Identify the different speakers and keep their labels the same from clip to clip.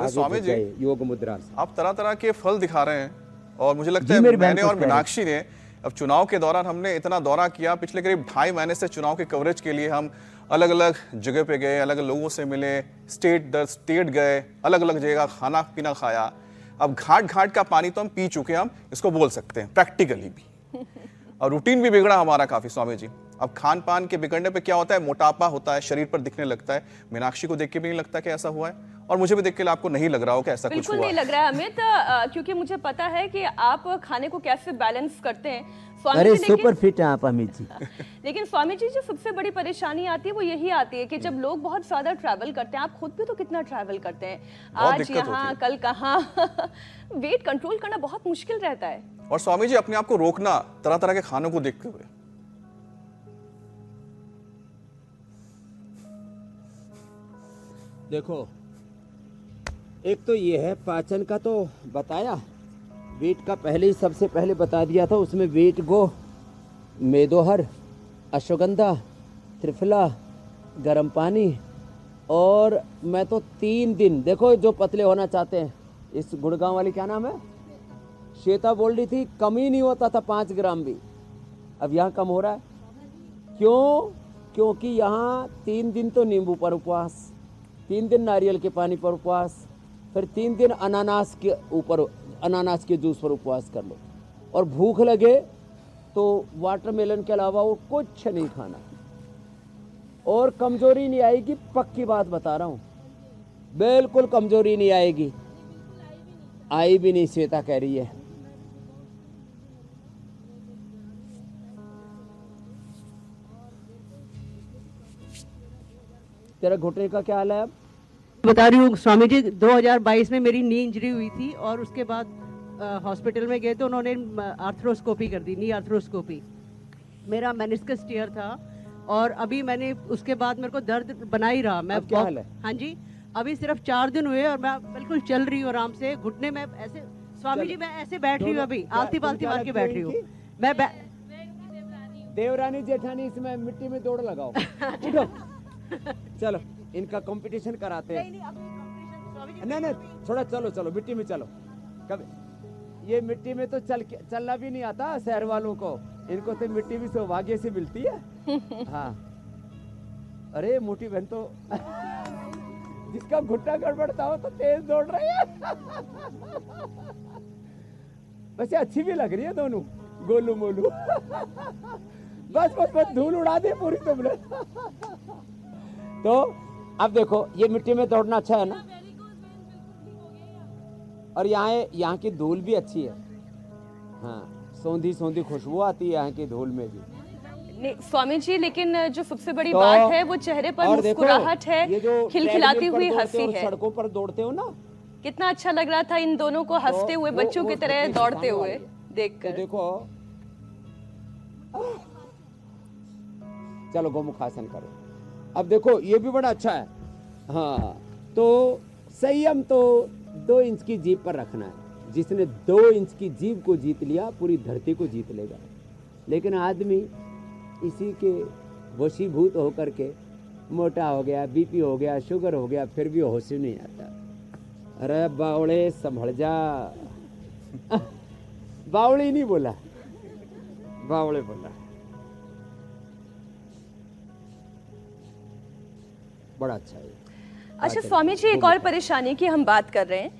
Speaker 1: स्वामी जी,
Speaker 2: योग मुद्रा से।
Speaker 1: आप तरह तरह के फल दिखा रहे हैं और मुझे लगता है मैंने और मीनाक्षी ने अब चुनाव के दौरान हमने इतना दौरा किया, पिछले करीब 2.5 महीने से चुनाव के कवरेज के लिए हम अलग अलग जगह पे गए, अलग अलग लोगों से मिले, स्टेट दर स्टेट गए, अलग अलग जगह खाना पीना खाया। अब घाट घाट का पानी तो हम पी चुके हैं, हम इसको बोल सकते हैं प्रैक्टिकली भी। और रूटीन भी बिगड़ा हमारा काफी स्वामी जी। अब खान पान के बिगड़ने पे क्या होता है, मोटापा होता है, शरीर पर दिखने लगता है। मीनाक्षी को देख के भी नहीं लगता कि ऐसा हुआ है, और मुझे भी देख के आपको नहीं लग रहा हो कि ऐसा कुछ हुआ।
Speaker 3: बिल्कुल नहीं लग रहा है अमित, क्योंकि मुझे पता है कि आप खाने को कैसे बैलेंस करते हैं स्वामी
Speaker 2: अरे
Speaker 3: जी।
Speaker 2: सुपर फिट हैं आप अमित जी।
Speaker 3: लेकिन स्वामी जी, जो सबसे बड़ी परेशानी आती है वो यही आती है कि जब लोग बहुत ज्यादा ट्रैवल करते हैं, आप खुद भी तो कितना ट्रैवल करते हैं, आज यहाँ कल कहाँ, वेट कंट्रोल करना बहुत मुश्किल रहता है।
Speaker 1: और स्वामी जी अपने आप को रोकना तरह तरह के खानों को देखते हुए।
Speaker 2: देखो, एक तो ये है पाचन का तो बताया, वेट का पहले ही सबसे पहले बता दिया था। उसमें वेट गो, मेदोहर, अश्वगंधा, त्रिफला, गर्म पानी, और मैं तो 3 दिन, देखो जो पतले होना चाहते हैं, इस गुड़गांव वाली क्या नाम है, श्वेता बोल रही थी कम ही नहीं होता था 5 ग्राम भी, अब यहाँ कम हो रहा है। क्यों? क्योंकि यहाँ 3 दिन तो नींबू पर उपवास, 3 दिन नारियल के पानी पर उपवास, फिर 3 दिन अनानास के ऊपर, अनानास के जूस पर उपवास कर लो, और भूख लगे तो वाटरमेलन के अलावा वो कुछ नहीं खाना, और कमजोरी नहीं आएगी। पक्की बात बता रहा हूँ, बिल्कुल कमजोरी नहीं आएगी, आई भी नहीं, श्वेता कह रही है। तेरा घुटने का क्या हाल है अब?
Speaker 4: बता रही हूँ स्वामी जी, 2022 में मेरी नी इंजरी हुई थी और उसके बाद हॉस्पिटल में गए तो उन्होंने आर्थ्रोस्कोपी कर दी, नी आर्थ्रोस्कोपी। मेरा मेनिस्कस टीयर था और अभी मैंने उसके बाद मेरे को दर्द बना ही रहा। मैं
Speaker 2: क्या हाल है?
Speaker 4: हाँ जी, अभी सिर्फ 4 दिन हुए और मैं बिल्कुल चल रही हूँ आराम से। घुटने में ऐसे स्वामी जी, मैं ऐसे बैठ रही हूँ, अभी आलती पालती मार के बैठ रही हूँ मैं।
Speaker 2: देवरानी जेठानी, इसमें मिट्टी में दौड़ लगाओ। उठो, चलो इनका कंपटीशन कराते हैं। नहीं, थोड़ा चलो चलो, मिट्टी में चलो। कभी ये मिट्टी में तो चलना भी नहीं आता शहर वालों को, इनको तो मिट्टी भी सौभाग्य से मिलती है। हाँ, अरे मोटी बहन तो जिसका घुटना गड़बड़ता हो तो तेज दौड़ रही है। वैसे अच्छी भी लग रही है दोनों, गोलू मोलू। बस धूल उड़ा दे पूरी तुमने। तो अब देखो, ये मिट्टी में दौड़ना अच्छा है ना, और यहाँ की धूल भी अच्छी है। हाँ, सौंधी सौंधी खुशबू आती है यहाँ की धूल में भी।
Speaker 3: नहीं स्वामी जी, लेकिन जो सबसे बड़ी बात है वो चेहरे पर मुस्कुराहट है, खिलखिलाती हुई हंसी है।
Speaker 2: सड़कों पर दौड़ते हो ना,
Speaker 3: कितना अच्छा लग रहा था इन दोनों को हंसते हुए, बच्चों की तरह दौड़ते हुए देखकर।
Speaker 2: देखो, चलो गोमुखासन करो। अब देखो, ये भी बड़ा अच्छा है। हाँ, तो संयम तो 2 इंच की जीभ पर रखना है। जिसने 2 इंच की जीभ को जीत लिया, पूरी धरती को जीत लेगा। लेकिन आदमी इसी के वशीभूत होकर के मोटा हो गया, बीपी हो गया, शुगर हो गया, फिर भी होश नहीं आता। अरे बावड़े संभल जा। बावड़ी नहीं बोला, बावड़े बोला। बड़ा अच्छा है।
Speaker 3: अच्छा स्वामी जी, एक और परेशानी की हम बात कर रहे हैं,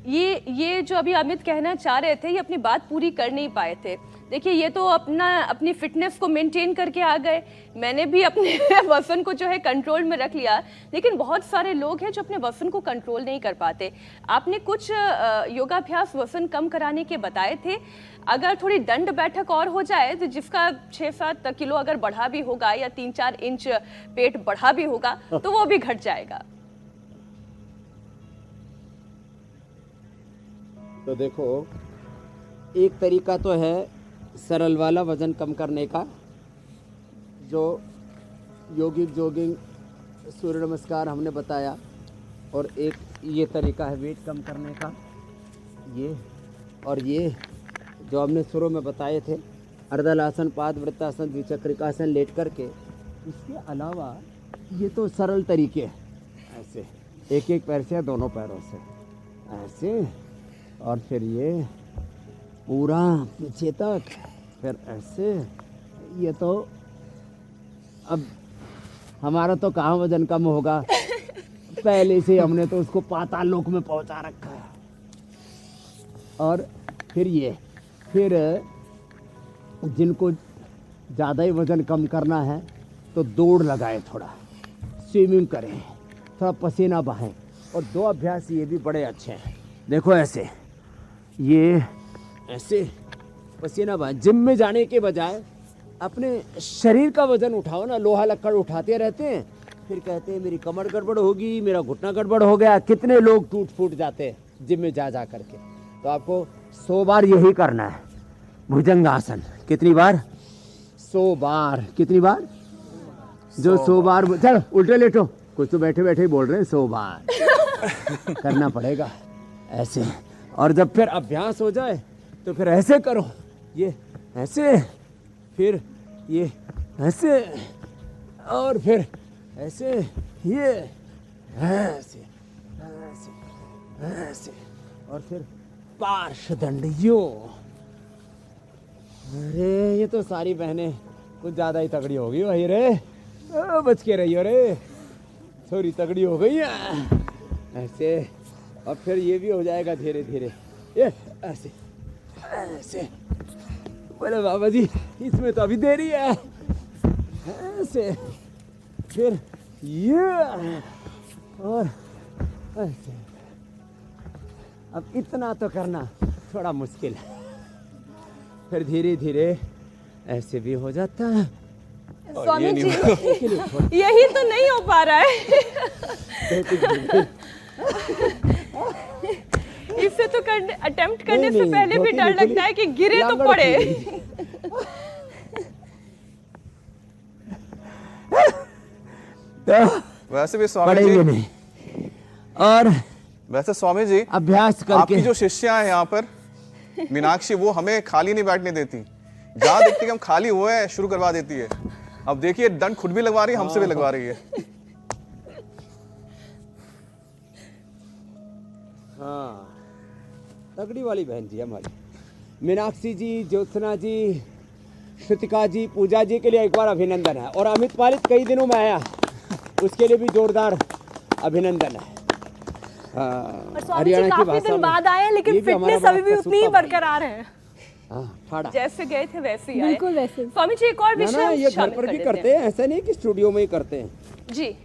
Speaker 3: ये जो अभी अमित कहना चाह रहे थे, ये अपनी बात पूरी कर नहीं पाए थे। देखिए, ये तो अपनी फिटनेस को मेंटेन करके आ गए, मैंने भी अपने वजन को जो है कंट्रोल में रख लिया, लेकिन बहुत सारे लोग हैं जो अपने वजन को कंट्रोल नहीं कर पाते। आपने कुछ योगाभ्यास वजन कम कराने के बताए थे, अगर थोड़ी दंड बैठक और हो जाए तो जिसका 6-7 किलो अगर बढ़ा भी होगा या 3-4 इंच पेट बढ़ा भी होगा तो वो भी घट जाएगा।
Speaker 2: तो देखो, एक तरीका तो है सरल वाला वजन कम करने का, जो जोगिंग सूर्य नमस्कार हमने बताया, और एक ये तरीका है वेट कम करने का, ये, और ये जो हमने शुरू में बताए थे, अर्धलासन, पादवृत्तासन, द्विचक्रिकासन लेट करके। इसके अलावा ये तो सरल तरीके हैं, ऐसे एक एक पैर से, दोनों पैरों से ऐसे, और फिर ये पूरा पीछे तक, फिर ऐसे। ये तो अब हमारा तो कहाँ वजन कम होगा, पहले से हमने तो उसको पाताल लोक में पहुंचा रखा है। और फिर ये, फिर जिनको ज़्यादा ही वजन कम करना है तो दौड़ लगाए, थोड़ा स्विमिंग करें, थोड़ा पसीना बहाएं। और 2 अभ्यास ये भी बड़े अच्छे हैं। देखो ऐसे, ये ऐसे पसीना बहाएं। जिम में जाने के बजाय अपने शरीर का वजन उठाओ ना। लोहा लक्कड़ उठाते रहते हैं, फिर कहते हैं मेरी कमर गड़बड़ होगी, मेरा घुटना गड़बड़ हो गया। कितने लोग टूट फूट जाते हैं जिम में जा करके। तो आपको 100 बार यही करना है, भुजंगासन। कितनी बार? 100 बार। कितनी बार? जो 100 बार। चल उल्टे लेटो, कुछ तो बैठे बैठे ही बोल रहे हैं। 100 बार करना पड़ेगा ऐसे। और जब फिर अभ्यास हो जाए तो फिर ऐसे करो, ये ऐसे, फिर ये ऐसे, और फिर ऐसे, ये ऐसे ऐसे ऐसे, और फिर पार्श्वदंड यूं। अरे ये तो सारी बहनें कुछ ज़्यादा ही तगड़ी हो गई भाई रे। बच के रहियो रे, थोड़ी तगड़ी हो गई है ऐसे। और फिर ये भी हो जाएगा धीरे धीरे, ये ऐसे ऐसे। बोले बाबा जी इसमें तो अभी देरी है, ऐसे, फिर ये, और ऐसे। अब इतना तो करना थोड़ा मुश्किल है, फिर धीरे धीरे ऐसे भी हो जाता है।
Speaker 3: स्वामी जी यही तो नहीं हो पा रहा है। इसे तो अटेम्प्ट करने से पहले भी डर लगता है कि गिरे तो पड़े।
Speaker 1: वैसे भी स्वामी जी
Speaker 2: नहीं। और
Speaker 1: वैसे स्वामी जी
Speaker 2: अभ्यास करके
Speaker 1: आपकी जो शिष्या है यहाँ पर मीनाक्षी, वो हमें खाली नहीं बैठने देती। जहाँ देखती है हम खाली हुए हैं शुरू करवा देती है। अब देखिए दंड खुद भी लगवा रही है, हमसे भी लगवा रही है।
Speaker 2: हाँ तगड़ी वाली बहन जी हमारी मीनाक्षी जी, ज्योत्सना जी, श्रुतिका जी, पूजा जी के लिए एक बार अभिनंदन है। और अमित पालित कई दिनों में आया, उसके लिए भी जोरदार अभिनंदन है।
Speaker 3: हरियाणा की काफी दिन बाद आए, लेकिन फिटनेस अभी भी उतनी ही बरकरार है। जैसे गए थे वैसे ही आए।
Speaker 5: बिल्कुल वैसे।
Speaker 3: स्वामी जी एक और विषय
Speaker 2: ये घर पर भी करते हैं, ऐसा नहीं कि स्टूडियो में ही करते हैं।
Speaker 3: जी